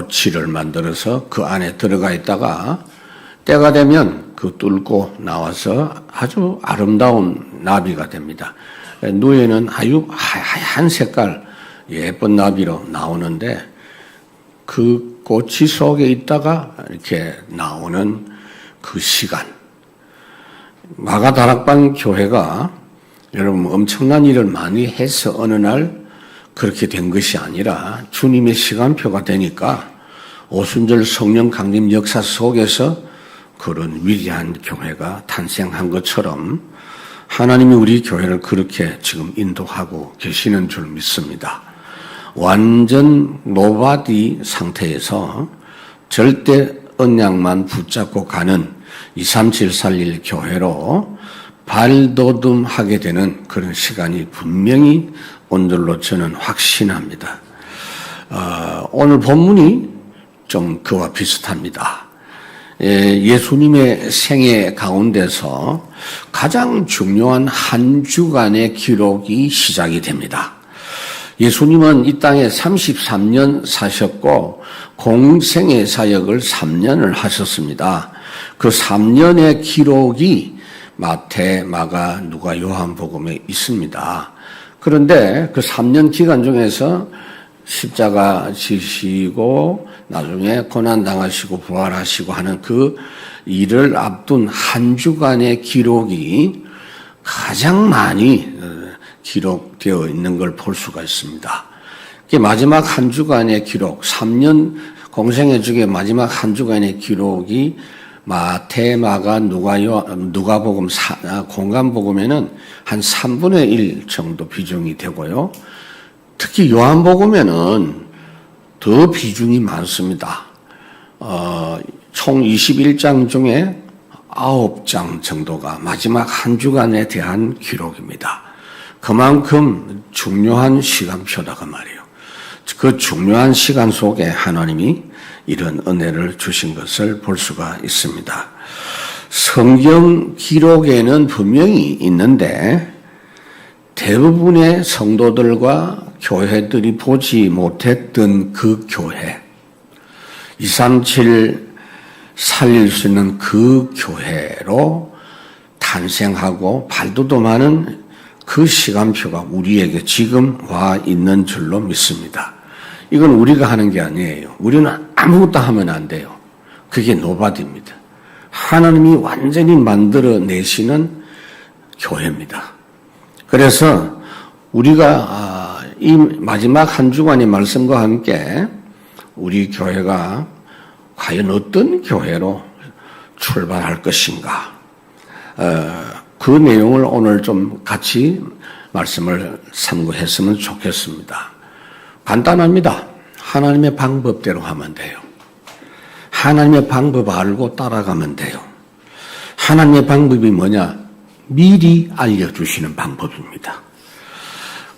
꼬치를 만들어서 그 안에 들어가 있다가 때가 되면 그 뚫고 나와서 아주 아름다운 나비가 됩니다. 누에는 아주 하얀 색깔 예쁜 나비로 나오는데 그 꼬치 속에 있다가 이렇게 나오는 그 시간. 마가다락방 교회가 여러분 엄청난 일을 많이 해서 어느 날 그렇게 된 것이 아니라 주님의 시간표가 되니까 오순절 성령 강림 역사 속에서 그런 위대한 교회가 탄생한 것처럼 하나님이 우리 교회를 그렇게 지금 인도하고 계시는 줄 믿습니다. 완전 노바디 상태에서 절대 언약만 붙잡고 가는 23741 교회로 발돋움하게 되는 그런 시간이 분명히 온 줄로 저는 확신합니다. 오늘 본문이 좀 그와 비슷합니다. 예수님의 생애 가운데서 가장 중요한 한 주간의 기록이 시작이 됩니다. 예수님은 이 땅에 33년 사셨고 공생의 사역을 3년을 하셨습니다. 그 3년의 기록이 마태, 마가, 누가, 요한복음에 있습니다. 그런데 그 3년 기간 중에서 십자가 지시고 나중에 고난당하시고 부활하시고 하는 그 일을 앞둔 한 주간의 기록이 가장 많이 기록되어 있는 걸 볼 수가 있습니다. 마지막 한 주간의 기록, 3년 공생애 중에 마지막 한 주간의 기록이 마태, 마가, 누가복음, 공간복음에는 한 3분의 1 정도 비중이 되고요. 특히 요한복음에는 더 비중이 많습니다. 총 21장 중에 9장 정도가 마지막 한 주간에 대한 기록입니다. 그만큼 중요한 시간표다 그 말이에요. 그 중요한 시간 속에 하나님이 이런 은혜를 주신 것을 볼 수가 있습니다. 성경 기록에는 분명히 있는데 대부분의 성도들과 교회들이 보지 못했던 그 교회, 237 살릴 수 있는 그 교회로 탄생하고 발돋움하는 그 시간표가 우리에게 지금 와 있는 줄로 믿습니다. 이건 우리가 하는 게 아니에요. 우리는 아무것도 하면 안 돼요. 그게 노바디입니다. 하나님이 완전히 만들어내시는 교회입니다. 그래서 우리가 이 마지막 한 주간의 말씀과 함께 우리 교회가 과연 어떤 교회로 출발할 것인가, 그 내용을 오늘 좀 같이 말씀을 참고했으면 좋겠습니다. 간단합니다. 하나님의 방법대로 하면 돼요. 하나님의 방법 알고 따라가면 돼요. 하나님의 방법이 뭐냐? 미리 알려주시는 방법입니다.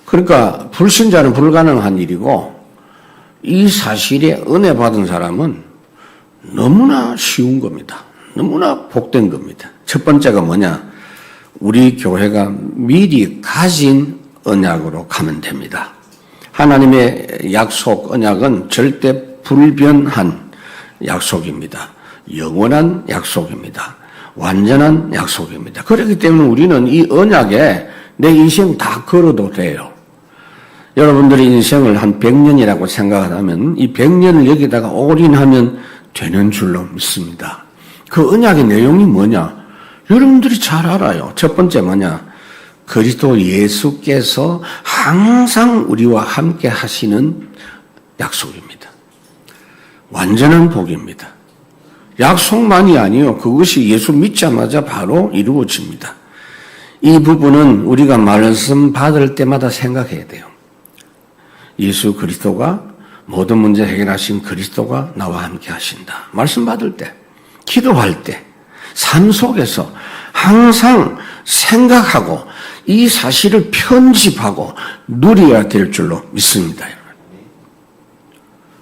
그러니까 불신자는 불가능한 일이고 이 사실에 은혜 받은 사람은 너무나 쉬운 겁니다. 너무나 복된 겁니다. 첫 번째가 뭐냐? 우리 교회가 미리 가진 언약으로 가면 됩니다. 하나님의 약속, 언약은 절대 불변한 약속입니다. 영원한 약속입니다. 완전한 약속입니다. 그렇기 때문에 우리는 이 언약에 내 인생 다 걸어도 돼요. 여러분들의 인생을 한 100년이라고 생각하면 이 100년을 여기다가 올인하면 되는 줄로 믿습니다. 그 언약의 내용이 뭐냐? 여러분들이 잘 알아요. 첫 번째 뭐냐? 그리스도 예수께서 항상 우리와 함께 하시는 약속입니다. 완전한 복입니다. 약속만이 아니요. 그것이 예수 믿자마자 바로 이루어집니다. 이 부분은 우리가 말씀 받을 때마다 생각해야 돼요. 예수 그리스도가 모든 문제 해결하신 그리스도가 나와 함께 하신다. 말씀 받을 때, 기도할 때, 삶 속에서 항상 생각하고 이 사실을 편집하고 누려야 될 줄로 믿습니다.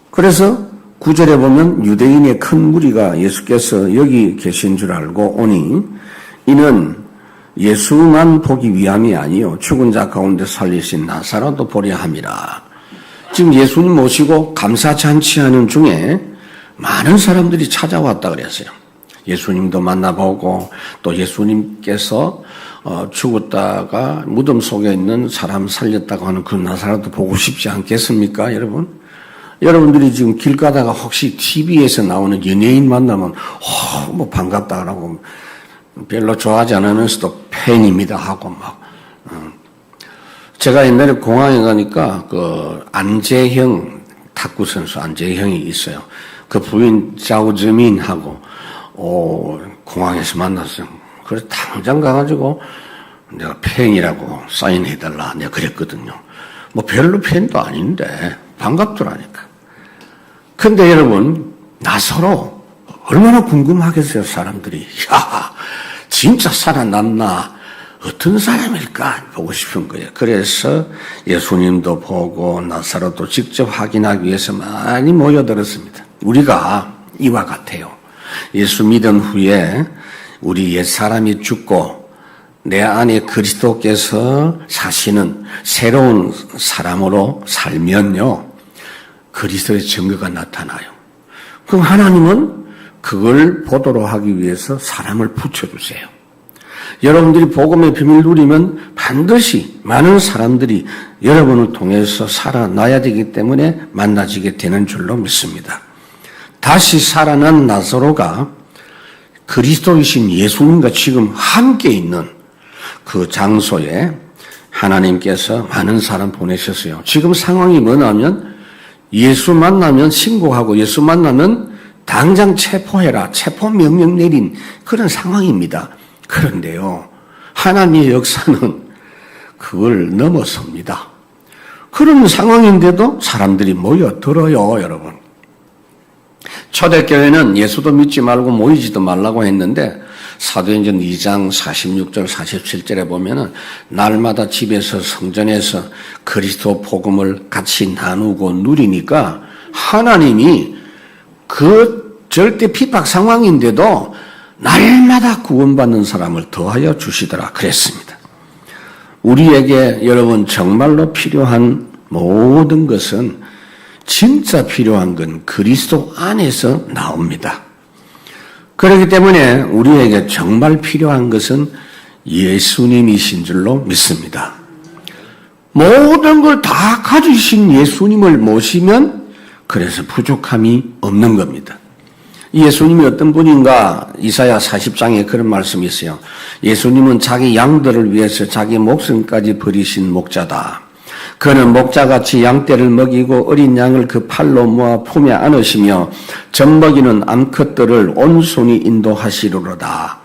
그래서 9절에 보면 유대인의 큰 무리가 예수께서 여기 계신 줄 알고 오니 이는 예수만 보기 위함이 아니요 죽은 자 가운데 살리신 나사로도 보려 함이라. 지금 예수님 모시고 감사잔치하는 중에 많은 사람들이 찾아왔다 그랬어요. 예수님도 만나보고 또 예수님께서 죽었다가 무덤 속에 있는 사람 살렸다고 하는 그 나사로도 보고 싶지 않겠습니까, 여러분? 여러분들이 지금 길 가다가 혹시 TV에서 나오는 연예인 만나면 뭐 반갑다 그러고 별로 좋아하지 않으면서도 팬입니다 하고 막. 제가 옛날에 공항에 가니까 그 안재형 탁구 선수 안재형이 있어요. 그 부인 자오즈민하고 공항에서 만났어요. 그래서 당장 가가지고 내가 팬이라고 사인해달라 내가 그랬거든요. 뭐 별로 팬도 아닌데 반갑더라니까. 근데 여러분 나서로 얼마나 궁금하겠어요 사람들이. 야 진짜 살아났나 어떤 사람일까 보고 싶은 거예요. 그래서 예수님도 보고 나사로도 직접 확인하기 위해서 많이 모여들었습니다. 우리가 이와 같아요. 예수 믿은 후에 우리 옛사람이 죽고 내 안에 그리스도께서 사시는 새로운 사람으로 살면요 그리스도의 증거가 나타나요. 그럼 하나님은 그걸 보도록 하기 위해서 사람을 붙여주세요. 여러분들이 복음의 비밀을 누리면 반드시 많은 사람들이 여러분을 통해서 살아나야 되기 때문에 만나지게 되는 줄로 믿습니다. 다시 살아난 나사로가 그리스도이신 예수님과 지금 함께 있는 그 장소에 하나님께서 많은 사람 보내셨어요. 지금 상황이 뭐냐면 예수 만나면 신고하고 예수 만나면 당장 체포해라, 체포 명령 내린 그런 상황입니다. 그런데요, 하나님의 역사는 그걸 넘어섭니다. 그런 상황인데도 사람들이 모여들어요, 여러분. 초대교회는 예수도 믿지 말고 모이지도 말라고 했는데 사도행전 2장 46절 47절에 보면은 날마다 집에서 성전에서 그리스도 복음을 같이 나누고 누리니까 하나님이 그 절대 핍박 상황인데도 날마다 구원받는 사람을 더하여 주시더라 그랬습니다. 우리에게 여러분 정말로 필요한 모든 것은 진짜 필요한 건 그리스도 안에서 나옵니다. 그렇기 때문에 우리에게 정말 필요한 것은 예수님이신 줄로 믿습니다. 모든 걸 다 가지신 예수님을 모시면 그래서 부족함이 없는 겁니다. 예수님이 어떤 분인가 이사야 40장에 그런 말씀이 있어요. 예수님은 자기 양들을 위해서 자기 목숨까지 버리신 목자다. 그는 목자같이 양떼를 먹이고 어린 양을 그 팔로 모아 품에 안으시며 젖먹이는 암컷들을 온순히 인도하시리로다.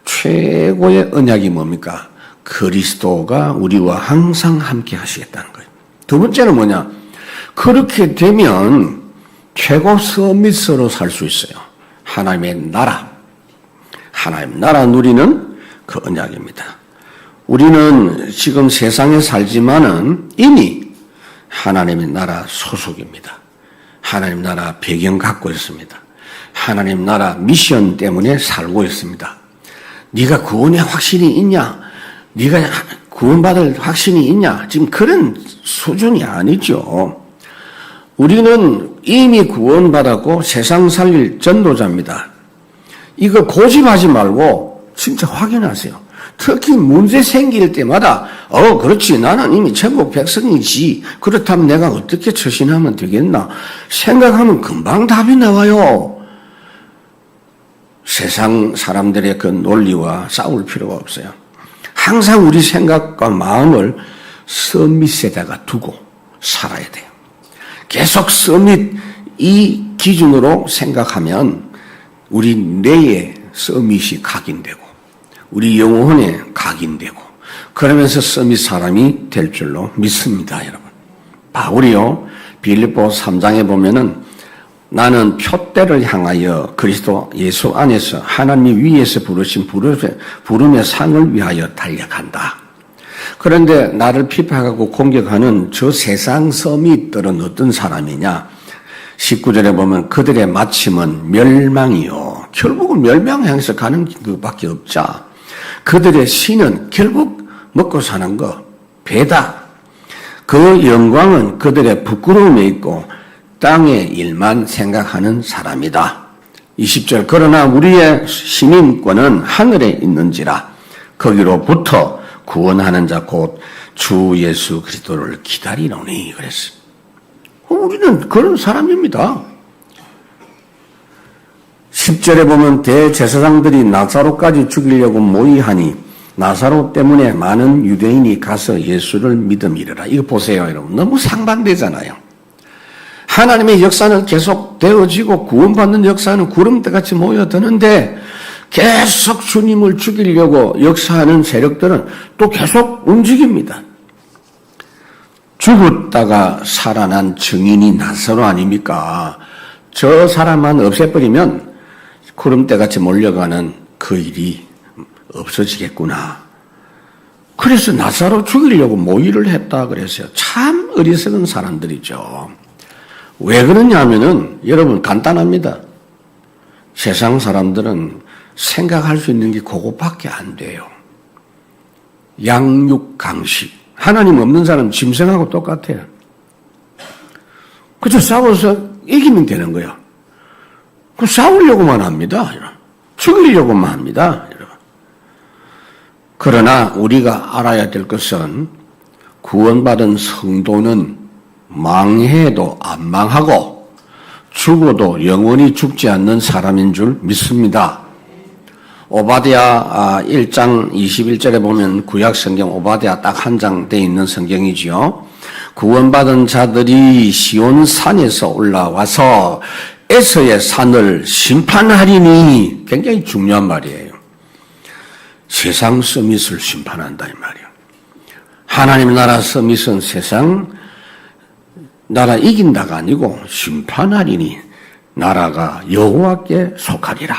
최고의 언약이 뭡니까? 그리스도가 우리와 항상 함께 하시겠다는 거예요. 두 번째는 뭐냐? 그렇게 되면 최고 서밋으로 살 수 있어요. 하나님 나라 누리는 그 언약입니다. 우리는 지금 세상에 살지만은 이미 하나님의 나라 소속입니다. 하나님 나라 배경 갖고 있습니다. 하나님 나라 미션 때문에 살고 있습니다. 네가 구원의 확신이 있냐? 네가 구원받을 확신이 있냐? 지금 그런 수준이 아니죠. 우리는 이미 구원받았고 세상 살릴 전도자입니다. 이거 고집하지 말고 진짜 확인하세요. 특히 문제 생길 때마다 그렇지 나는 이미 천국 백성이지 그렇다면 내가 어떻게 처신하면 되겠나 생각하면 금방 답이 나와요. 세상 사람들의 그 논리와 싸울 필요가 없어요. 항상 우리 생각과 마음을 서밋에다가 두고 살아야 돼요. 계속 서밋 이 기준으로 생각하면 우리 뇌에 서밋이 각인되고 우리 영혼에 각인되고 그러면서 서밋 사람이 될 줄로 믿습니다, 여러분. 바울이요 빌립보 3장에 보면은 나는 표대를 향하여 그리스도 예수 안에서 하나님 위에서 부르신 부름의 상을 위하여 달려간다. 그런데 나를 핍박하고 공격하는 저 세상 서밋들은 어떤 사람이냐? 19절에 보면 그들의 마침은 멸망이요. 결국은 멸망 향해서 가는 것밖에 없자. 그들의 신은 결국 먹고 사는 거, 배다. 그 영광은 그들의 부끄러움에 있고 땅의 일만 생각하는 사람이다. 20절 그러나 우리의 시민권은 하늘에 있는지라 거기로부터 구원하는 자 곧 주 예수 그리스도를 기다리노니 그랬습니다. 우리는 그런 사람입니다. 10절에 보면 대제사장들이 나사로까지 죽이려고 모의하니 나사로 때문에 많은 유대인이 가서 예수를 믿음이르라. 이거 보세요, 여러분. 너무 상반되잖아요. 하나님의 역사는 계속 되어지고 구원받는 역사는 구름대같이 모여드는데 계속 주님을 죽이려고 역사하는 세력들은 또 계속 움직입니다. 죽었다가 살아난 증인이 나사로 아닙니까? 저 사람만 없애버리면 구름대같이 몰려가는 그 일이 없어지겠구나. 그래서 나사로 죽이려고 모의를 했다 그랬어요. 참 어리석은 사람들이죠. 왜 그러냐면은 여러분 간단합니다. 세상 사람들은 생각할 수 있는 게 그것밖에 안 돼요. 양육강식. 하나님 없는 사람 짐승하고 똑같아요. 그저 싸워서 이기면 되는 거예요. 그 싸우려고만 합니다. 죽이려고만 합니다. 그러나 우리가 알아야 될 것은 구원받은 성도는 망해도 안 망하고 죽어도 영원히 죽지 않는 사람인 줄 믿습니다. 오바댜 1장 21절에 보면 구약성경 오바댜 딱 한 장 돼 있는 성경이지요. 구원받은 자들이 시온산에서 올라와서 에서의 산을 심판하리니 굉장히 중요한 말이에요. 세상 서밋을 심판한다 이 말이에요. 하나님 나라 서밋은 세상 나라 이긴다가 아니고 심판하리니 나라가 여호와께 속하리라.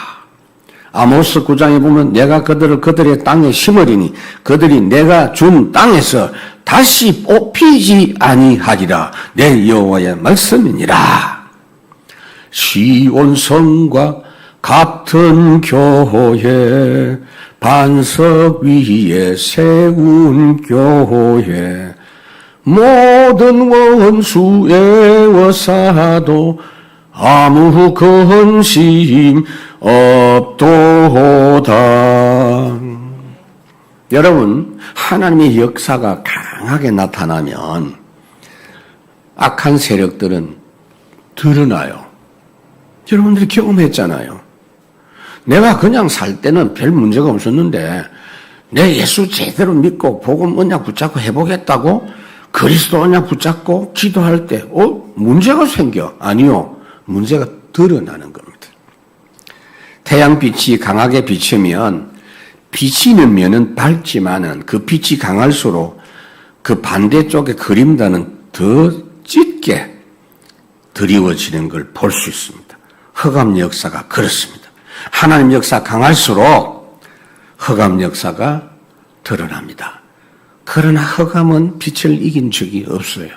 아모스 9장에 보면 내가 그들을 그들의 땅에 심으리니 그들이 내가 준 땅에서 다시 뽑히지 아니하리라. 내 여호와의 말씀이니라. 시온성과 같은 교회 반석 위에 세운 교회 모든 원수 애워사도 아무 근심 없도다. 여러분 하나님의 역사가 강하게 나타나면 악한 세력들은 드러나요. 여러분들이 경험했잖아요. 내가 그냥 살 때는 별 문제가 없었는데 내 예수 제대로 믿고 복음 언약 붙잡고 해보겠다고 그리스도 언약 붙잡고 기도할 때 문제가 생겨. 아니요. 문제가 드러나는 겁니다. 태양빛이 강하게 비치면 비치는 면은 밝지만은 그 빛이 강할수록 그 반대쪽의 그림자는 더 짙게 드리워지는 걸 볼 수 있습니다. 흑암 역사가 그렇습니다. 하나님 역사 강할수록 흑암 역사가 드러납니다. 그러나 흑암은 빛을 이긴 적이 없어요.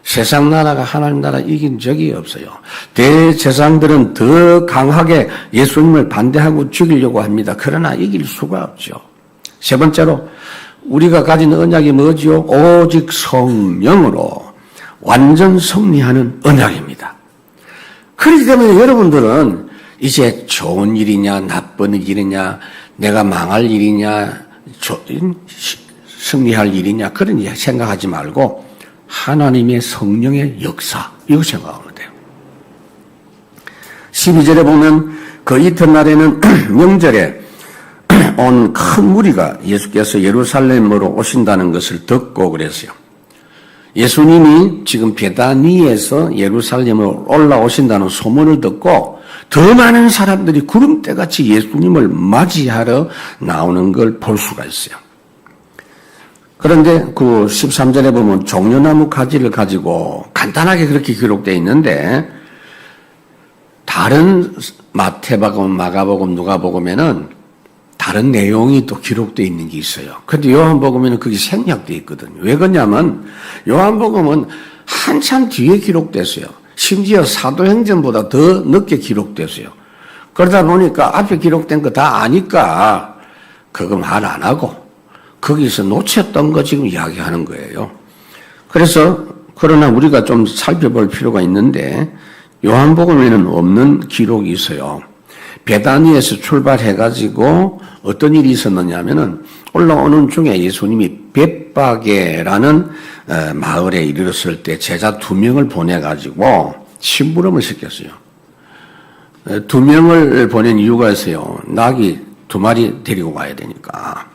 세상 나라가 하나님 나라 이긴 적이 없어요. 대제사장들은 더 강하게 예수님을 반대하고 죽이려고 합니다. 그러나 이길 수가 없죠. 세 번째로 우리가 가진 언약이 뭐지요? 오직 성령으로 완전 승리하는 언약입니다. 그렇기 때문에 여러분들은 이제 좋은 일이냐 나쁜 일이냐 내가 망할 일이냐 승리할 일이냐 그런 생각하지 말고 하나님의 성령의 역사 이거 생각하면 돼요. 12절에 보면 그 이튿날에는 명절에 온 큰 무리가 예수께서 예루살렘으로 오신다는 것을 듣고 그랬어요. 예수님이 지금 베다니에서 예루살렘으로 올라오신다는 소문을 듣고 더 많은 사람들이 구름대같이 예수님을 맞이하러 나오는 걸 볼 수가 있어요. 그런데 그 13절에 보면 종려나무 가지를 가지고 간단하게 그렇게 기록되어 있는데 다른 마태복음, 마가복음, 누가복음에는 다른 내용이 또 기록되어 있는 게 있어요. 그런데 요한복음에는 그게 생략되어 있거든요. 왜 그러냐면 요한복음은 한참 뒤에 기록됐어요. 심지어 사도행전보다 더 늦게 기록됐어요. 그러다 보니까 앞에 기록된 거 다 아니까 그거 말 안 하고 거기서 놓쳤던 거 지금 이야기하는 거예요. 그러나 우리가 좀 살펴볼 필요가 있는데 요한복음에는 없는 기록이 있어요. 베다니에서 출발해가지고 어떤 일이 있었느냐 하면은 올라오는 중에 예수님이 벳바게라는 마을에 이르렀을 때 제자 2명을 보내가지고 심부름을 시켰어요. 2명을 보낸 이유가 있어요. 낙이 2마리 데리고 가야 되니까.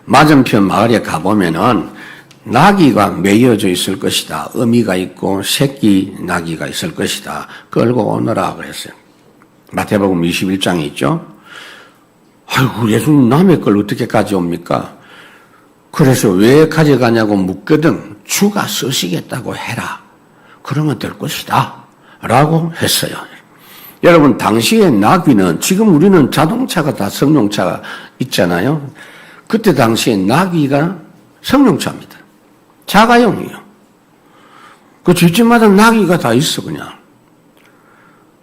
맞은편 마을에 가보면은 나귀가 매여져 있을 것이다. 어미가 있고 새끼 나귀가 있을 것이다. 끌고 오너라 그랬어요. 마태복음 21장에 있죠. 아이고 예수님 남의 걸 어떻게 가져옵니까? 그래서 왜 가져가냐고 묻거든 주가 쓰시겠다고 해라. 그러면 될 것이다. 라고 했어요. 여러분 당시의 나귀는 지금 우리는 자동차가 다 성룡차가 있잖아요. 그때 당시에 나귀가 성룡차입니다. 자가용이에요. 그 집집마다 나귀가 다 있어 그냥.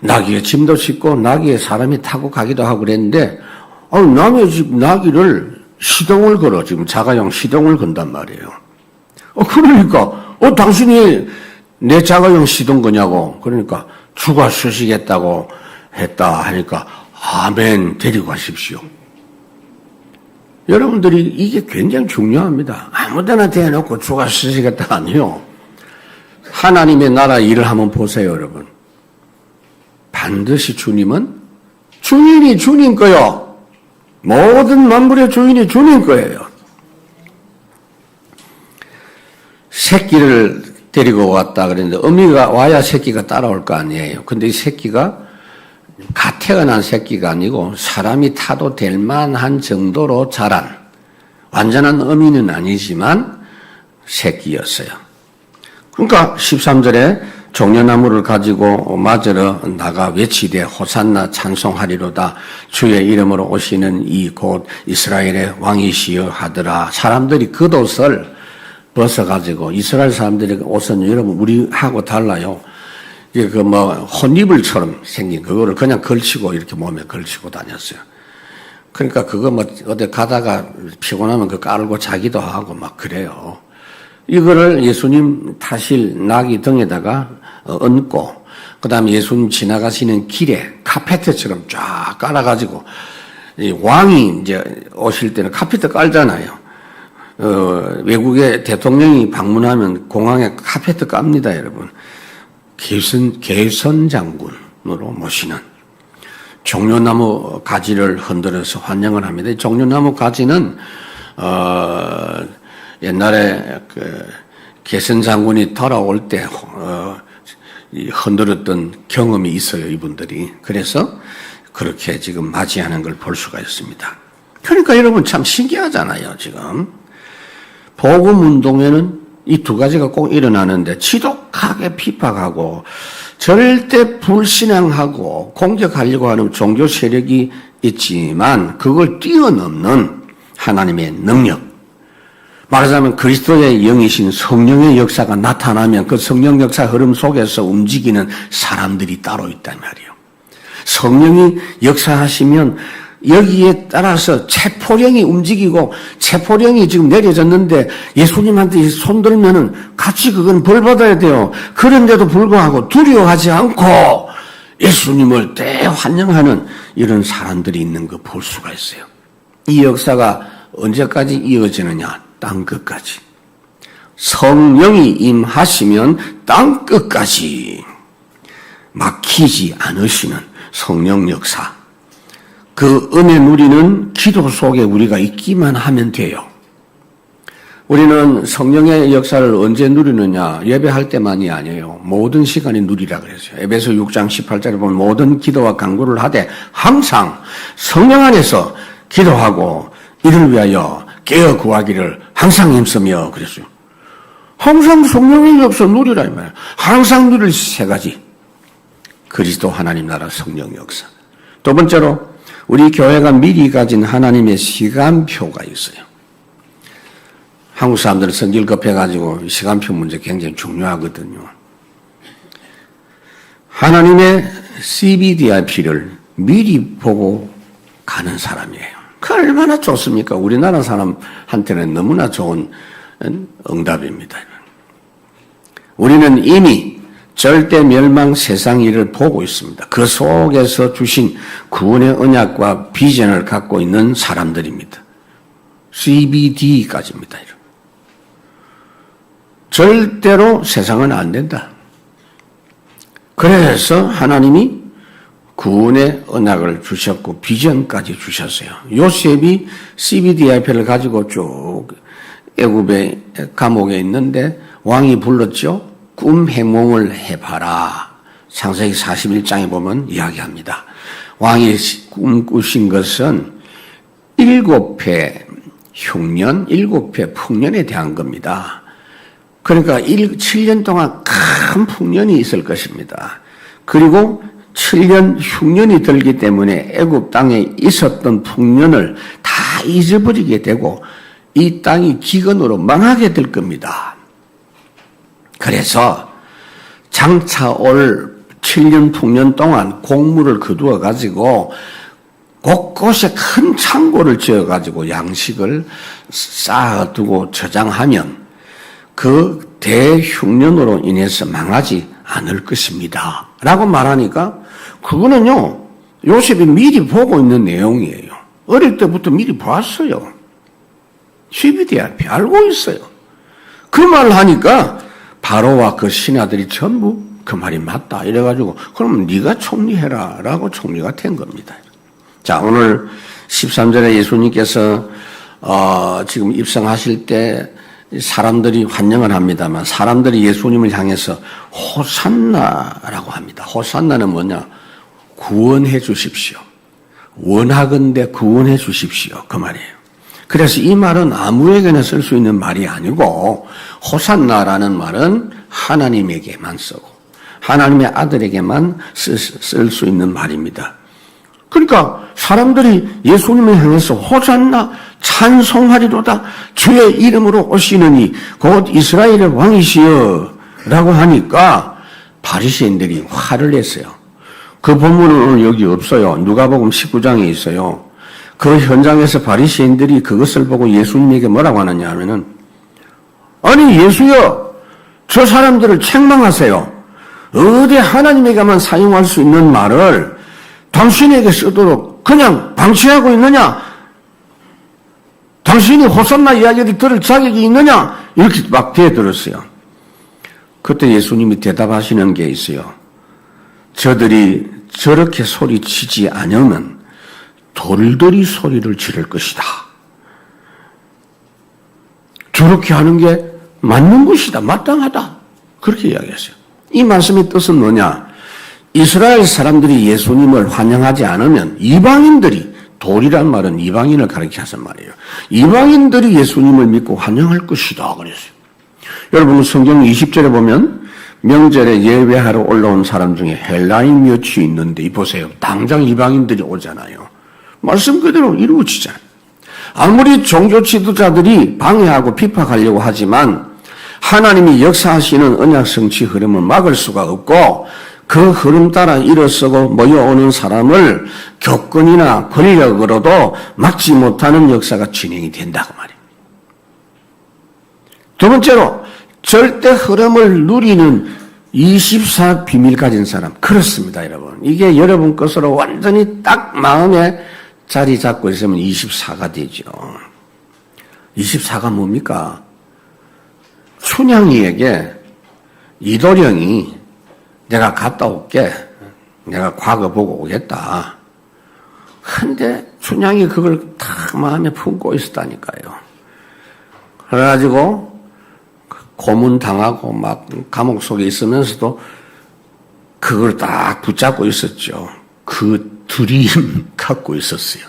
나귀에 짐도 싣고 나귀에 사람이 타고 가기도 하고 그랬는데 남의 집 나귀를 시동을 걸어 지금 자가용 시동을 건단 말이에요. 그러니까 당신이 내 자가용 시동 거냐고 그러니까 주가 쓰시겠다고 했다 하니까 아멘 데리고 가십시오. 여러분들이 이게 굉장히 중요합니다. 아무데나 대놓고 주가 쓰시겠다 아니요. 하나님의 나라 일을 한번 보세요 여러분. 반드시 주인이 주님 거요. 모든 만물의 주인이 주님 거예요. 새끼를 데리고 왔다 그랬는데 어미가 와야 새끼가 따라올 거 아니에요. 근데 이 새끼가 갓 태어난 새끼가 아니고 사람이 타도 될 만한 정도로 자란 완전한 어미는 아니지만 새끼였어요. 그러니까 13절에 종려나무를 가지고 맞으러 나가 외치되 호산나 찬송하리로다 주의 이름으로 오시는 이 곧 이스라엘의 왕이시여 하더라. 사람들이 겉옷을 벗어가지고 이스라엘 사람들이 옷은 여러분 우리하고 달라요. 이게 혼이불처럼 생긴 그거를 그냥 걸치고 이렇게 몸에 걸치고 다녔어요. 그러니까 그거 어디 가다가 피곤하면 그 깔고 자기도 하고 막 그래요. 이거를 예수님 타실 나귀 등에다가 얹고 그 다음에 예수님 지나가시는 길에 카페트처럼 쫙 깔아가지고 왕이 이제 오실 때는 카페트 깔잖아요. 외국의 대통령이 방문하면 공항에 카페트 깝니다, 여러분. 개선 장군으로 모시는 종려나무 가지를 흔들어서 환영을 합니다. 종려나무 가지는 옛날에 개선 장군이 돌아올 때 흔들었던 경험이 있어요, 이분들이. 그래서 그렇게 지금 맞이하는 걸 볼 수가 있습니다. 그러니까 여러분 참 신기하잖아요, 지금. 복음운동에는 이 2가지가 꼭 일어나는데 지독하게 핍박하고 절대 불신앙하고 공격하려고 하는 종교 세력이 있지만 그걸 뛰어넘는 하나님의 능력, 말하자면 그리스도의 영이신 성령의 역사가 나타나면 그 성령 역사 흐름 속에서 움직이는 사람들이 따로 있단 말이에요. 성령이 역사하시면 여기에 따라서 체포령이 움직이고 체포령이 지금 내려졌는데 예수님한테 손 들면은 같이 그건 벌 받아야 돼요. 그런데도 불구하고 두려워하지 않고 예수님을 대환영하는 이런 사람들이 있는 거 볼 수가 있어요. 이 역사가 언제까지 이어지느냐? 땅 끝까지. 성령이 임하시면 땅 끝까지 막히지 않으시는 성령 역사. 그 은혜 누리는 기도 속에 우리가 있기만 하면 돼요. 우리는 성령의 역사를 언제 누리느냐? 예배할 때만이 아니에요. 모든 시간에 누리라 그랬어요. 에베소 6장 18절에 보면 모든 기도와 간구를 하되 항상 성령 안에서 기도하고 이를 위하여 깨어 구하기를 항상 힘쓰며 그랬어요. 항상 성령의 역사 누리라 이 말이에요. 항상 누릴 3가지. 그리스도 하나님 나라 성령 역사. 두 번째로 우리 교회가 미리 가진 하나님의 시간표가 있어요. 한국 사람들은 성질 급해가지고 시간표 문제 굉장히 중요하거든요. 하나님의 CBDIP를 미리 보고 가는 사람이에요. 그 얼마나 좋습니까? 우리나라 사람한테는 너무나 좋은 응답입니다. 우리는 이미 절대 멸망 세상 일을 보고 있습니다. 그 속에서 주신 구원의 언약과 비전을 갖고 있는 사람들입니다. CBD까지입니다. 절대로 세상은 안 된다. 그래서 하나님이 구원의 언약을 주셨고 비전까지 주셨어요. 요셉이 CBDIP를 가지고 쭉 애굽의 감옥에 있는데 왕이 불렀죠. 꿈 해몽을 해봐라. 창세기 41장에 보면 이야기합니다. 왕이 꿈꾸신 것은 7회 흉년, 7회 풍년에 대한 겁니다. 그러니까 7년 동안 큰 풍년이 있을 것입니다. 그리고 7년 흉년이 들기 때문에 애굽 땅에 있었던 풍년을 다 잊어버리게 되고 이 땅이 기근으로 망하게 될 겁니다. 그래서 장차 올 7년 풍년 동안 곡물을 거두어 가지고 곳곳에 큰 창고를 지어 가지고 양식을 쌓아두고 저장하면 그 대흉년으로 인해서 망하지 않을 것입니다. 라고 말하니까 그거는요, 요셉이 미리 보고 있는 내용이에요. 어릴 때부터 미리 봤어요. CBDIP 알고 있어요. 그 말을 하니까 바로와 그 신하들이 전부 그 말이 맞다 이래가지고 그럼 네가 총리해라 라고 총리가 된 겁니다. 자, 오늘 13절에 예수님께서 지금 입성하실 때 사람들이 환영을 합니다만 사람들이 예수님을 향해서 호산나라고 합니다. 호산나는 뭐냐? 구원해 주십시오. 원하건대 구원해 주십시오. 그 말이에요. 그래서 이 말은 아무에게나 쓸 수 있는 말이 아니고 호산나라는 말은 하나님에게만 쓰고 하나님의 아들에게만 쓸 수 있는 말입니다. 그러니까 사람들이 예수님을 향해서 호산나 찬송하리로다 주의 이름으로 오시느니 곧 이스라엘의 왕이시여 라고 하니까 바리새인들이 화를 냈어요. 그 본문은 오늘 여기 없어요. 누가복음 19장에 있어요. 그 현장에서 바리새인들이 그것을 보고 예수님에게 뭐라고 하느냐 하면은 아니 예수여 저 사람들을 책망하세요. 어디 하나님에게만 사용할 수 있는 말을 당신에게 쓰도록 그냥 방치하고 있느냐? 당신이 호산나 이야기를 들을 자격이 있느냐? 이렇게 막 대들었어요. 그때 예수님이 대답하시는 게 있어요. 저들이 저렇게 소리치지 않으면 돌들이 소리를 지를 것이다. 저렇게 하는 게 맞는 것이다. 마땅하다. 그렇게 이야기했어요. 이 말씀의 뜻은 뭐냐? 이스라엘 사람들이 예수님을 환영하지 않으면 이방인들이 돌이란 말은 이방인을 가리켜서 말이에요. 이방인들이 예수님을 믿고 환영할 것이다. 그랬어요. 여러분 성경 20절에 보면 명절에 예배하러 올라온 사람 중에 헬라인 몇이 있는데 보세요. 당장 이방인들이 오잖아요. 말씀 그대로 이루어지잖아요. 아무리 종교 지도자들이 방해하고 핍박하려고 하지만 하나님이 역사하시는 언약 성취 흐름을 막을 수가 없고 그 흐름 따라 일어서고 모여오는 사람을 교권이나 권력으로도 막지 못하는 역사가 진행이 된다고 말이에요. 두 번째로 절대 흐름을 누리는 24 비밀 가진 사람. 그렇습니다, 여러분. 이게 여러분 것으로 완전히 딱 마음에 자리 잡고 있으면 24가 되죠. 24가 뭡니까? 춘향이에게 이도령이 내가 갔다 올게. 내가 과거 보고 오겠다. 근데 춘향이 그걸 다 마음에 품고 있었다니까요. 그래가지고 고문당하고 막 감옥 속에 있으면서도 그걸 딱 붙잡고 있었죠. 그 드림 갖고 있었어요.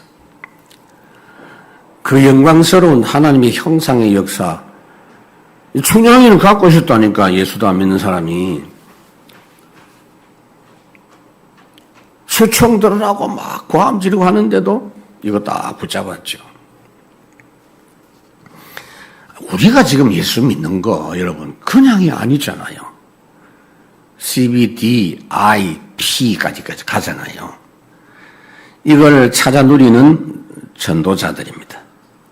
그 영광스러운 하나님의 형상의 역사. 춘향이는 갖고 있었다니까, 예수도 안 믿는 사람이. 수총 들으라고 막 고함 지르고 하는데도 이거 딱 붙잡았죠. 우리가 지금 예수 믿는 거 여러분 그냥이 아니잖아요. CBDIP까지 가잖아요. 이걸 찾아 누리는 전도자들입니다.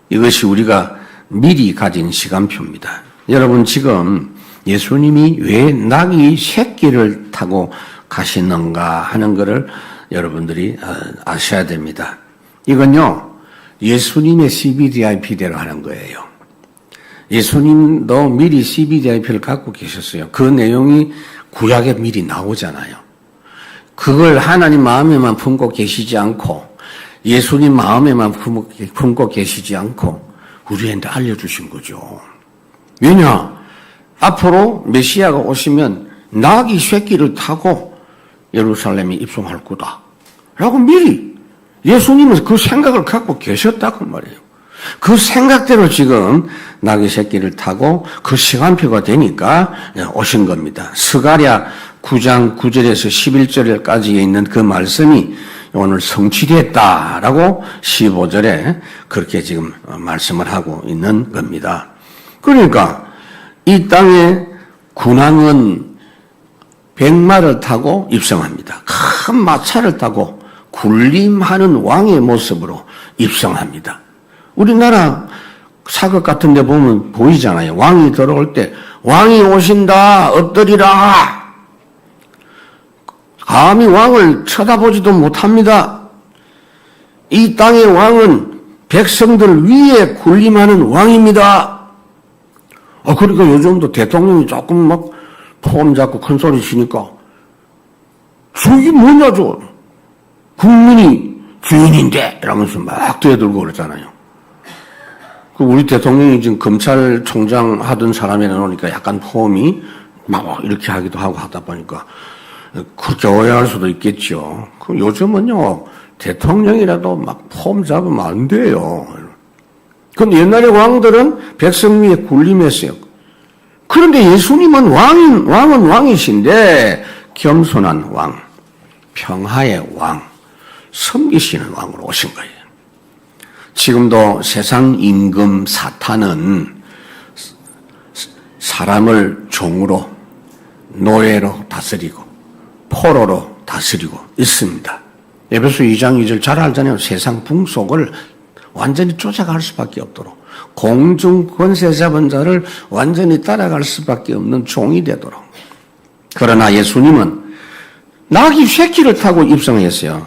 이것이 우리가 미리 가진 시간표입니다. 여러분 지금 예수님이 왜 낙이 새끼를 타고 가시는가 하는 것을 여러분들이 아셔야 됩니다. 이건요, 예수님의 CBDIP대로 하는 거예요. 예수님도 미리 CBDIP를 갖고 계셨어요. 그 내용이 구약에 미리 나오잖아요. 그걸 하나님 마음에만 품고 계시지 않고 예수님 마음에만 품고 계시지 않고 우리한테 알려주신 거죠. 왜냐? 앞으로 메시아가 오시면 낙이 새끼를 타고 예루살렘에 입성할 거다 라고 미리 예수님은 그 생각을 갖고 계셨다고 말이에요. 그 생각대로 지금 낙이 새끼를 타고 그 시간표가 되니까 오신 겁니다. 스가랴 9장 9절에서 11절까지 있는 그 말씀이 오늘 성취됐다라고 15절에 그렇게 지금 말씀을 하고 있는 겁니다. 그러니까 이 땅에 군왕은 백마를 타고 입성합니다. 큰 마차를 타고 군림하는 왕의 모습으로 입성합니다. 우리나라 사극 같은 데 보면 보이잖아요. 왕이 들어올 때 왕이 오신다 엎드리라. 감히 왕을 쳐다보지도 못합니다. 이 땅의 왕은 백성들 위에 군림하는 왕입니다. 그러니까 요즘도 대통령이 조금 막 폼 잡고 큰 소리 치니까 저게 뭐냐 저 국민이 주인인데 이러면서 막 뛰어들고 그러잖아요. 우리 대통령이 지금 검찰총장 하던 사람이라 놓으니까 약간 폼이 막 이렇게 하기도 하고 하다 보니까 그렇게 오해할 수도 있겠죠. 요즘은요, 대통령이라도 막 폼 잡으면 안 돼요. 그런데 옛날에 왕들은 백성 위에 군림했어요. 그런데 예수님은 왕은 왕이신데 겸손한 왕, 평화의 왕, 섬기시는 왕으로 오신 거예요. 지금도 세상 임금 사탄은 사람을 종으로, 노예로 다스리고 포로로 다스리고 있습니다. 에베소 2장 2절 잘 알잖아요. 세상 풍속을 완전히 쫓아갈 수밖에 없도록 공중 권세 잡은 자를 완전히 따라갈 수밖에 없는 종이 되도록. 그러나 예수님은 나귀 새끼를 타고 입성했어요.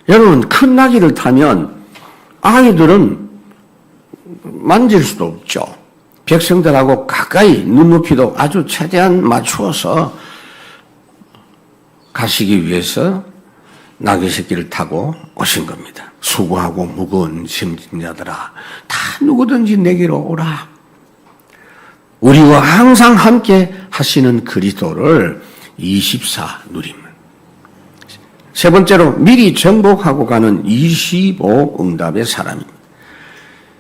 여러분, 큰 나귀를 타면 아이들은 만질 수도 없죠. 백성들하고 가까이 눈높이도 아주 최대한 맞추어서 가시기 위해서 나귀 새끼를 타고 오신 겁니다. 수고하고 무거운 짐자들아, 다 누구든지 내게로 오라. 우리와 항상 함께 하시는 그리스도를 24 누림. 세 번째로 미리 정복하고 가는 25 응답의 사람입니다.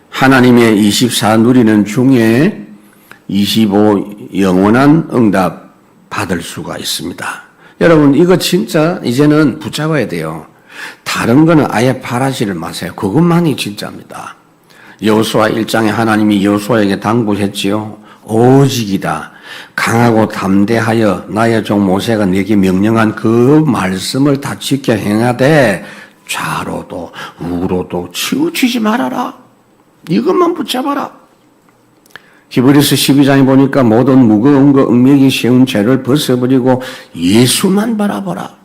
하나님의 24 누리는 중에 25 영원한 응답 받을 수가 있습니다. 여러분, 이거 진짜 이제는 붙잡아야 돼요. 다른 거는 아예 바라지를 마세요. 그것만이 진짜입니다. 여호수아 1장에 하나님이 여호수아에게 당부했지요. 오직이다. 강하고 담대하여 나의 종 모세가 네게 명령한 그 말씀을 다 지켜 행하되 좌로도 우로도 치우치지 말아라. 이것만 붙잡아라. 히브리서 12장에 보니까 모든 무거운 거 응매기 쉬운 죄를 벗어버리고 예수만 바라보라.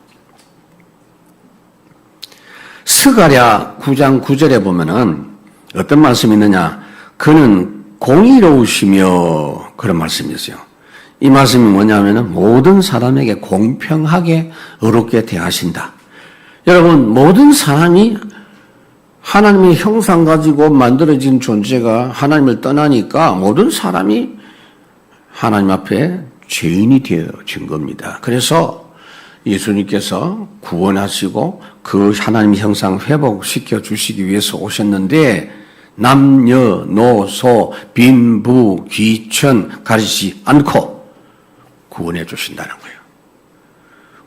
스가랴 9장 9절에 보면은 어떤 말씀이 있느냐. 그는 공의로우시며 그런 말씀이 있어요. 이 말씀이 뭐냐면은 모든 사람에게 공평하게 의롭게 대하신다. 여러분, 모든 사람이 하나님의 형상 가지고 만들어진 존재가 하나님을 떠나니까 모든 사람이 하나님 앞에 죄인이 되어진 겁니다. 그래서 예수님께서 구원하시고 그 하나님의 형상 회복시켜 주시기 위해서 오셨는데 남녀노소 빈부 귀천 가리지 않고 구원해 주신다는 거예요.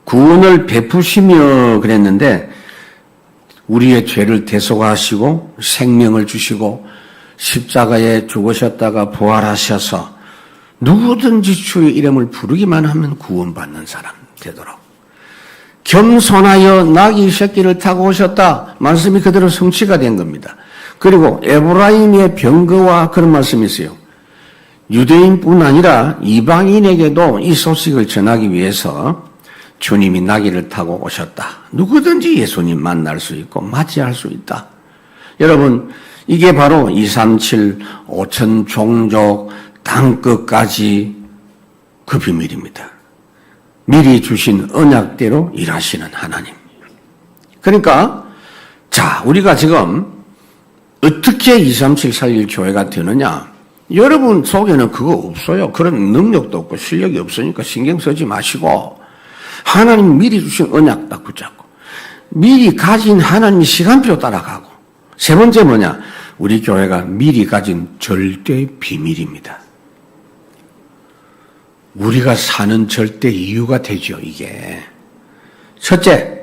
구원을 베푸시며 그랬는데 우리의 죄를 대속하시고 생명을 주시고 십자가에 죽으셨다가 부활하셔서 누구든지 주의 이름을 부르기만 하면 구원받는 사람 되도록 겸손하여 나귀 새끼를 타고 오셨다. 말씀이 그대로 성취가 된 겁니다. 그리고 에브라임의 병거와 그런 말씀이 있어요. 유대인뿐 아니라 이방인에게도 이 소식을 전하기 위해서 주님이 나귀를 타고 오셨다. 누구든지 예수님 만날 수 있고 맞이할 수 있다. 여러분, 이게 바로 237 5천 종족 땅끝까지 그 비밀입니다. 미리 주신 언약대로 일하시는 하나님. 그러니까 자, 우리가 지금 어떻게 237 살릴 교회가 되느냐? 여러분 속에는 그거 없어요. 그런 능력도 없고 실력이 없으니까 신경 쓰지 마시고 하나님 미리 주신 언약 딱 붙잡고 미리 가진 하나님의 시간표 따라가고 세 번째 뭐냐? 우리 교회가 미리 가진 절대 비밀입니다. 우리가 사는 절대 이유가 되죠, 이게. 첫째,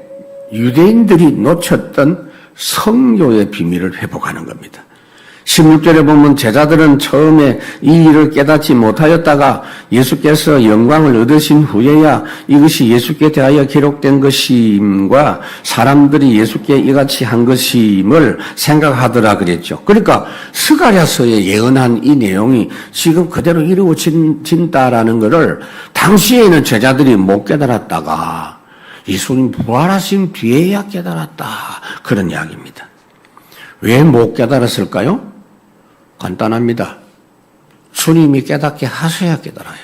유대인들이 놓쳤던 성교의 비밀을 회복하는 겁니다. 16절에 보면 제자들은 처음에 이 일을 깨닫지 못하였다가 예수께서 영광을 얻으신 후에야 이것이 예수께 대하여 기록된 것임과 사람들이 예수께 이같이 한 것임을 생각하더라 그랬죠. 그러니까 스가랴서에 예언한 이 내용이 지금 그대로 이루어진다라는 것을 당시에는 제자들이 못 깨달았다가 예수님 부활하신 뒤에야 깨달았다. 그런 이야기입니다. 왜 못 깨달았을까요? 간단합니다. 주님이 깨닫게 하셔야 깨달아요.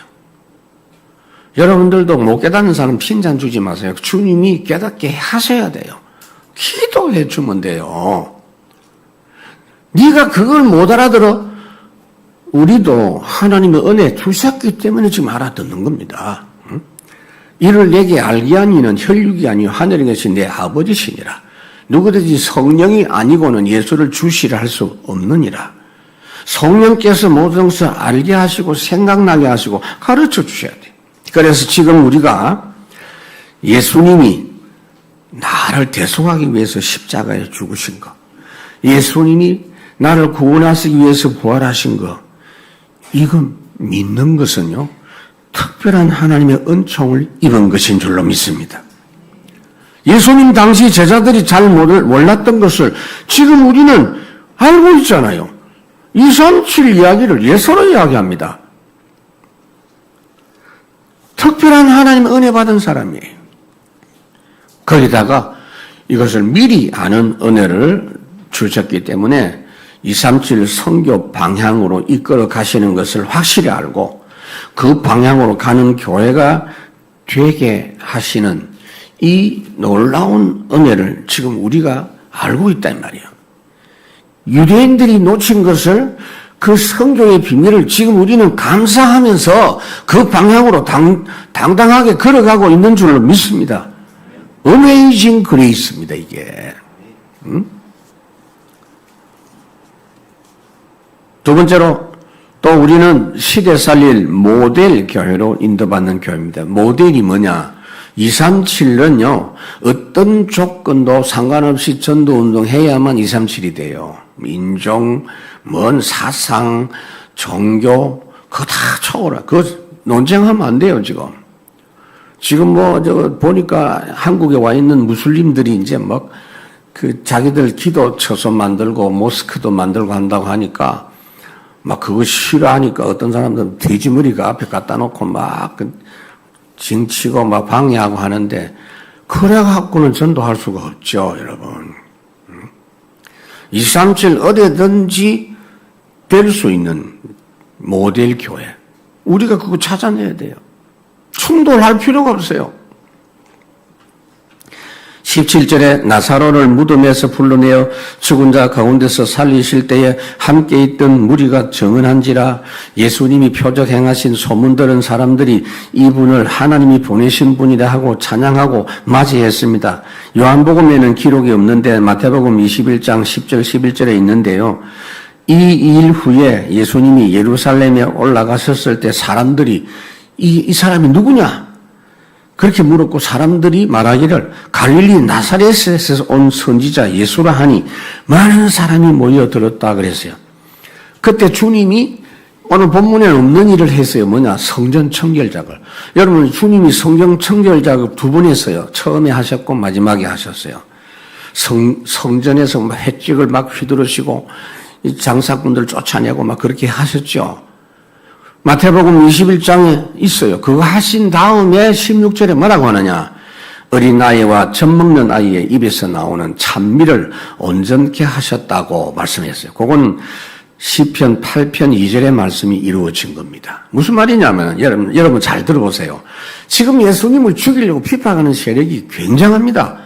여러분들도 못 깨닫는 사람 핀잔 주지 마세요. 주님이 깨닫게 하셔야 돼요. 기도해 주면 돼요. 네가 그걸 못 알아들어? 우리도 하나님의 은혜 주셨기 때문에 지금 알아듣는 겁니다. 이를 내게 알게 한 이는 혈육이 아니요 하늘에 계신 내 아버지시니라. 누구든지 성령이 아니고는 예수를 주시라 할 수 없느니라. 성령께서 모든 것을 알게 하시고 생각나게 하시고 가르쳐 주셔야 돼요. 그래서 지금 우리가 예수님이 나를 대속하기 위해서 십자가에 죽으신 것, 예수님이 나를 구원하시기 위해서 부활하신 것, 이건 믿는 것은요, 특별한 하나님의 은총을 입은 것인 줄로 믿습니다. 예수님 당시 제자들이 잘 몰랐던 것을 지금 우리는 알고 있잖아요. 237 이야기를 예서로 이야기합니다. 특별한 하나님 은혜 받은 사람이에요. 거기다가 이것을 미리 아는 은혜를 주셨기 때문에 237 선교 방향으로 이끌어 가시는 것을 확실히 알고 그 방향으로 가는 교회가 되게 하시는 이 놀라운 은혜를 지금 우리가 알고 있단 말이에요. 유대인들이 놓친 것을 그 성경의 비밀을 지금 우리는 감사하면서 그 방향으로 당당하게 걸어가고 있는 줄로 믿습니다. 어메이징 그레이스입니다, 이게. 두 번째로 또 우리는 시대 살릴 모델 교회로 인도받는 교회입니다. 모델이 뭐냐? 237은요, 어떤 조건도 상관없이 전도운동 해야만 237이 돼요. 인종, 사상, 종교, 그거 다 초월해. 그거 논쟁하면 안 돼요, 지금. 지금 보니까 한국에 와 있는 무슬림들이 이제 자기들 기도 처소 만들고, 모스크도 만들고 한다고 하니까, 그거 싫어하니까 어떤 사람들은 돼지머리가 앞에 갖다 놓고 징치고 방해하고 하는데, 그래갖고는 전도할 수가 없죠, 여러분. 237 어디든지 될 수 있는 모델 교회. 우리가 그거 찾아내야 돼요. 충돌할 필요가 없어요. 17절에 나사로를 무덤에서 불러내어 죽은 자 가운데서 살리실 때에 함께 있던 무리가 정언한지라. 예수님이 표적 행하신 소문 들은 사람들이 이분을 하나님이 보내신 분이라 하고 찬양하고 맞이했습니다. 요한복음에는 기록이 없는데 마태복음 21장 10절 11절에 있는데요. 이 일 후에 예수님이 예루살렘에 올라가셨을 때 사람들이 이 사람이 누구냐? 그렇게 물었고 사람들이 말하기를 갈릴리 나사렛에서 온 선지자 예수라 하니 많은 사람이 모여들었다 그랬어요. 그때 주님이 오늘 본문에는 없는 일을 했어요. 뭐냐? 성전 청결작을. 여러분, 주님이 성전 청결작을 두 번 했어요. 처음에 하셨고 마지막에 하셨어요. 성전에서 횟집을 휘두르시고 장사꾼들 쫓아내고 그렇게 하셨죠. 마태복음 21장에 있어요. 그거 하신 다음에 16절에 뭐라고 하느냐. 어린아이와 젖 먹는 아이의 입에서 나오는 찬미를 온전케 하셨다고 말씀했어요. 그건 시편 8편 2절의 말씀이 이루어진 겁니다. 무슨 말이냐면 여러분 잘 들어보세요. 지금 예수님을 죽이려고 비판하는 세력이 굉장합니다.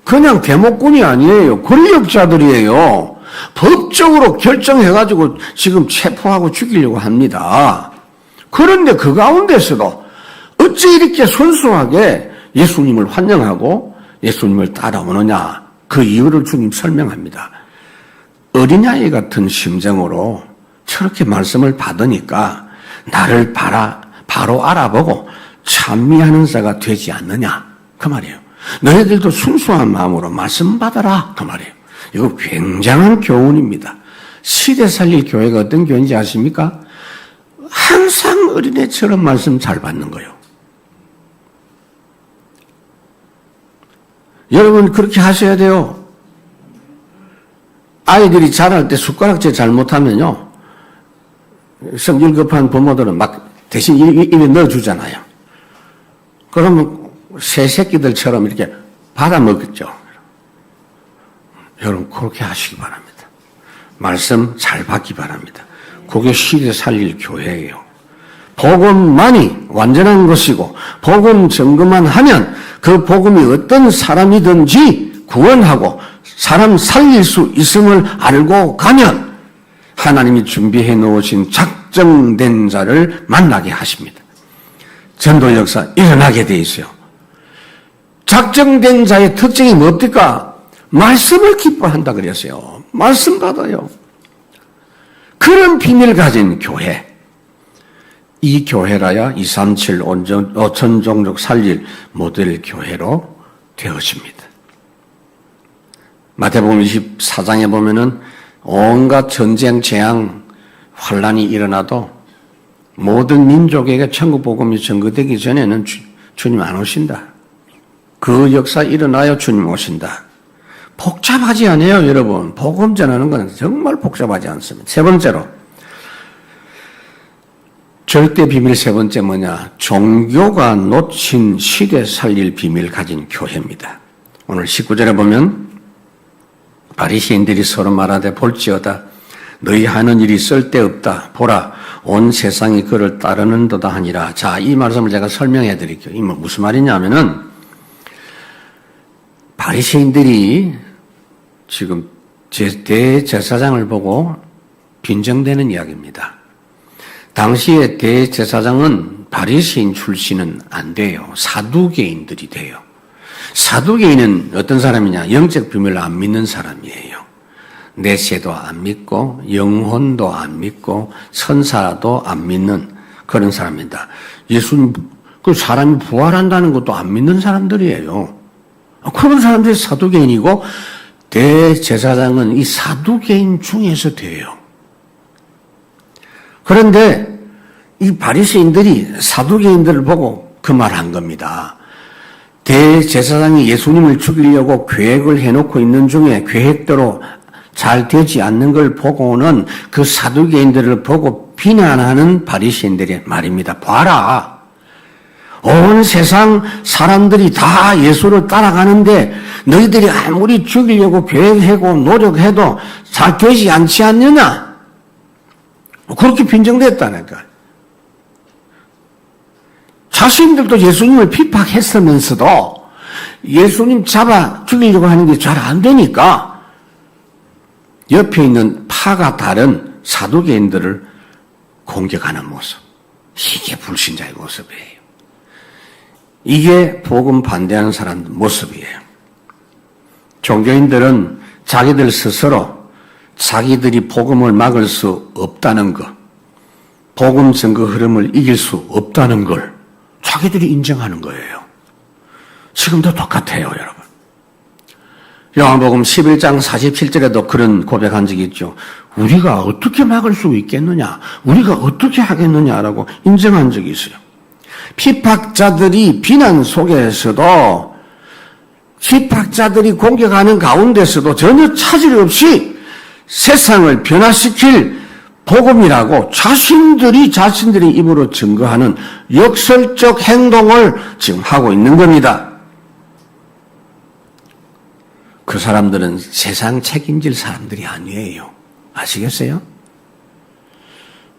그냥 대목군이 아니에요. 권력자들이에요. 법적으로 결정해가지고 지금 체포하고 죽이려고 합니다. 그런데 그 가운데서도 어찌 이렇게 순수하게 예수님을 환영하고 예수님을 따라오느냐. 그 이유를 주님 설명합니다. 어린아이 같은 심정으로 저렇게 말씀을 받으니까 나를 바로 알아보고 찬미하는 자가 되지 않느냐. 그 말이에요. 너희들도 순수한 마음으로 말씀 받아라. 그 말이에요. 이거 굉장한 교훈입니다. 시대 살릴 교회가 어떤 교회인지 아십니까? 항상 어린애처럼 말씀 잘 받는 거예요. 여러분 그렇게 하셔야 돼요. 아이들이 자랄 때 숟가락질 잘못하면요. 성질 급한 부모들은 막 대신 입에 넣어주잖아요. 그러면 새 새끼들처럼 이렇게 받아먹겠죠. 여러분 그렇게 하시기 바랍니다. 말씀 잘 받기 바랍니다. 그게 시대 살릴 교회예요. 복음만이 완전한 것이고 복음 증거만 하면 그 복음이 어떤 사람이든지 구원하고 사람 살릴 수 있음을 알고 가면 하나님이 준비해 놓으신 작정된 자를 만나게 하십니다. 전도 역사 일어나게 돼 있어요. 작정된 자의 특징이 뭡니까? 말씀을 기뻐한다 그랬어요. 말씀 받아요. 그런 비밀을 가진 교회. 이 교회라야 237 5천 종족 살릴 모델 교회로 되어집니다. 마태복음 24장에 보면은 온갖 전쟁, 재앙, 환란이 일어나도 모든 민족에게 천국 복음이 전거되기 전에는 주님 안 오신다. 그 역사 일어나야 주님 오신다. 복잡하지 않아요, 여러분. 복음 전하는 건 정말 복잡하지 않습니다. 세 번째로 절대 비밀 세 번째 뭐냐? 종교가 놓친 시대 살릴 비밀 가진 교회입니다. 오늘 19절에 보면 바리새인들이 서로 말하되 볼지어다 너희 하는 일이 쓸데없다. 보라 온 세상이 그를 따르는도다 하니라. 자, 이 말씀을 제가 설명해 드릴게요. 이 무슨 말이냐면은 바리새인들이 지금 대제사장을 보고 빈정대는 이야기입니다. 당시에 대제사장은 바리새인 출신은 안 돼요. 사두개인들이 돼요. 사두개인은 어떤 사람이냐? 영적 비밀을 안 믿는 사람이에요. 내세도 안 믿고 영혼도 안 믿고 천사도 안 믿는 그런 사람입니다. 예수님 그 사람이 부활한다는 것도 안 믿는 사람들이에요. 그런 사람들이 사두개인이고 대제사장은 이 사두개인 중에서 돼요. 그런데 이 바리새인들이 사두개인들을 보고 그 말 한 겁니다. 대제사장이 예수님을 죽이려고 계획을 해놓고 있는 중에 계획대로 잘 되지 않는 걸 보고는 그 사두개인들을 보고 비난하는 바리새인들의 말입니다. 봐라. 온 세상 사람들이 다 예수를 따라가는데 너희들이 아무리 죽이려고 계획하고 노력해도 잘 되지 않지 않느냐? 그렇게 빈정됐다니까. 자신들도 예수님을 핍박했으면서도 예수님 잡아 죽이려고 하는 게 잘 안 되니까 옆에 있는 파가 다른 사두개인들을 공격하는 모습. 이게 불신자의 모습이에요. 이게 복음 반대하는 사람들 모습이에요. 종교인들은 자기들 스스로 자기들이 복음을 막을 수 없다는 것, 복음 증거 흐름을 이길 수 없다는 걸 자기들이 인정하는 거예요. 지금도 똑같아요, 여러분. 요한복음 11장 47절에도 그런 고백한 적이 있죠. 우리가 어떻게 막을 수 있겠느냐? 우리가 어떻게 하겠느냐라고 인정한 적이 있어요. 핍박자들이 비난 속에서도 핍박자들이 공격하는 가운데서도 전혀 차질 없이 세상을 변화시킬 복음이라고 자신들이 입으로 증거하는 역설적 행동을 지금 하고 있는 겁니다. 그 사람들은 세상 책임질 사람들이 아니에요. 아시겠어요?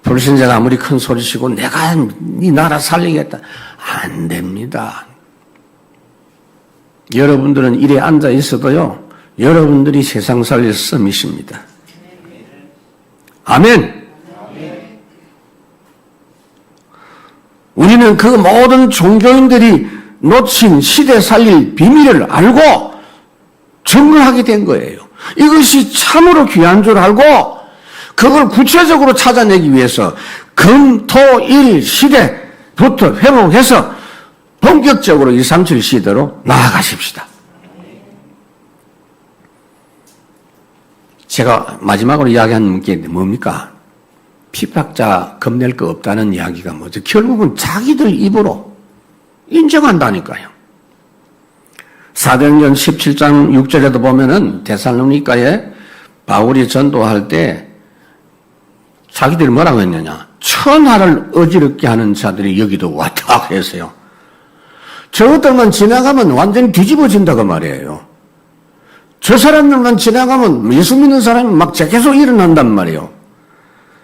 불신자가 아무리 큰 소리치고 내가 이 나라 살리겠다. 안 됩니다. 여러분들은 이래 앉아 있어도요. 여러분들이 세상 살릴 썸이십니다. 아멘. 우리는 그 모든 종교인들이 놓친 시대 살릴 비밀을 알고 증거하게 된 거예요. 이것이 참으로 귀한 줄 알고 그걸 구체적으로 찾아내기 위해서 금, 토, 일 시대부터 회복해서 본격적으로 237 시대로 나아가십시다. 제가 마지막으로 이야기한 게 뭡니까? 핍박자 겁낼 거 없다는 이야기가 뭐죠? 결국은 자기들 입으로 인정한다니까요. 사도행전 17장 6절에도 보면은 데살로니가에 바울이 전도할 때 자기들이 뭐라고 했느냐? 천하를 어지럽게 하는 자들이 여기도 왔다 그랬어요. 저것들만 지나가면 완전히 뒤집어진다고 말이에요. 저 사람들만 지나가면 예수 믿는 사람이 막 계속 일어난단 말이에요.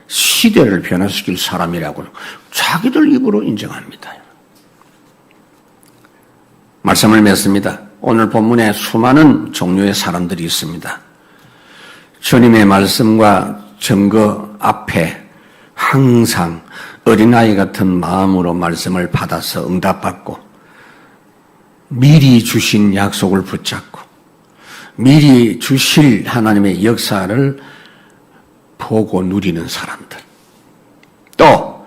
시대를 변화시킬 사람이라고 자기들 입으로 인정합니다. 말씀을 맺습니다. 오늘 본문에 수많은 종류의 사람들이 있습니다. 주님의 말씀과 증거 앞에 항상 어린아이 같은 마음으로 말씀을 받아서 응답받고 미리 주신 약속을 붙잡고 미리 주실 하나님의 역사를 보고 누리는 사람들. 또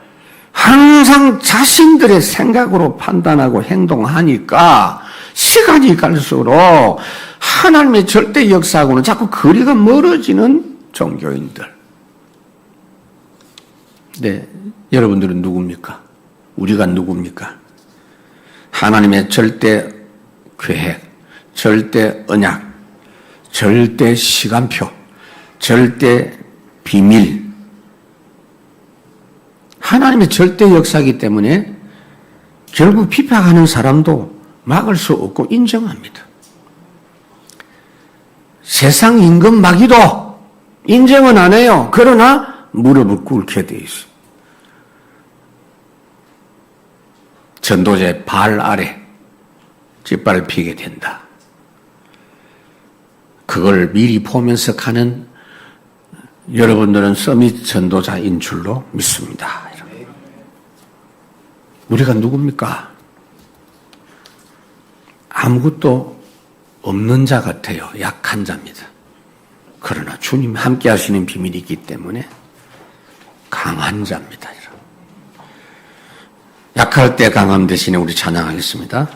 항상 자신들의 생각으로 판단하고 행동하니까 시간이 갈수록 하나님의 절대 역사하고는 자꾸 거리가 멀어지는 종교인들. 네, 여러분들은 누굽니까? 우리가 누굽니까? 하나님의 절대 계획, 절대 언약, 절대 시간표, 절대 비밀. 하나님의 절대 역사이기 때문에 결국 핍박하는 사람도 막을 수 없고 인정합니다. 세상 임금 마귀도 인정은 안 해요. 그러나 무릎을 꿇게 돼 있어요. 전도자의 발 아래 짓밟히게 된다. 그걸 미리 보면서 가는 여러분들은 서밋 전도자인 줄로 믿습니다. 우리가 누굽니까? 아무것도 없는 자 같아요. 약한 자입니다. 그러나 주님 함께 하시는 비밀이 있기 때문에 강한 자입니다. 약할 때 강함 대신에 우리 찬양하겠습니다.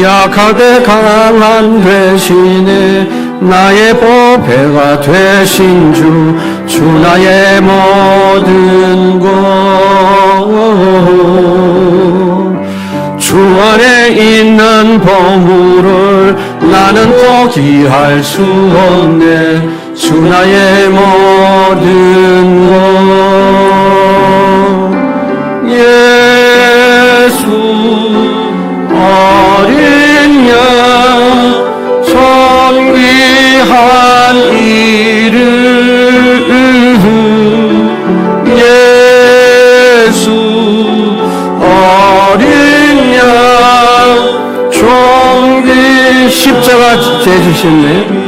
약하되 강한 대신에 나의 보배가 되신 주 나의 모든 것 주 안에 있는 보물을 나는 포기할 수 없네. 주 나의 모든 것 예수 어린 양 존귀한 이름 예수 어린 양 존귀 십자가 재주셨네요.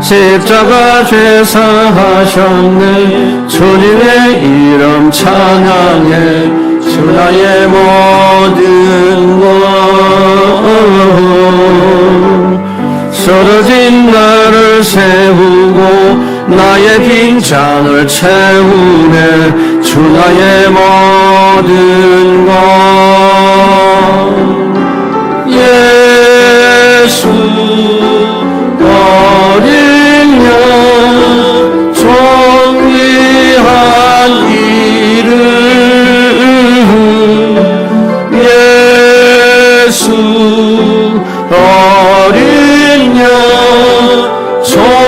십자가 죄사하셨네. 주님의 이름 찬양해. 주 나의 모든 것 쓰러진 나를 세우고 나의 빈잔을 채우네. 주 나의 모든 것 예수 어린 양 존귀한 소원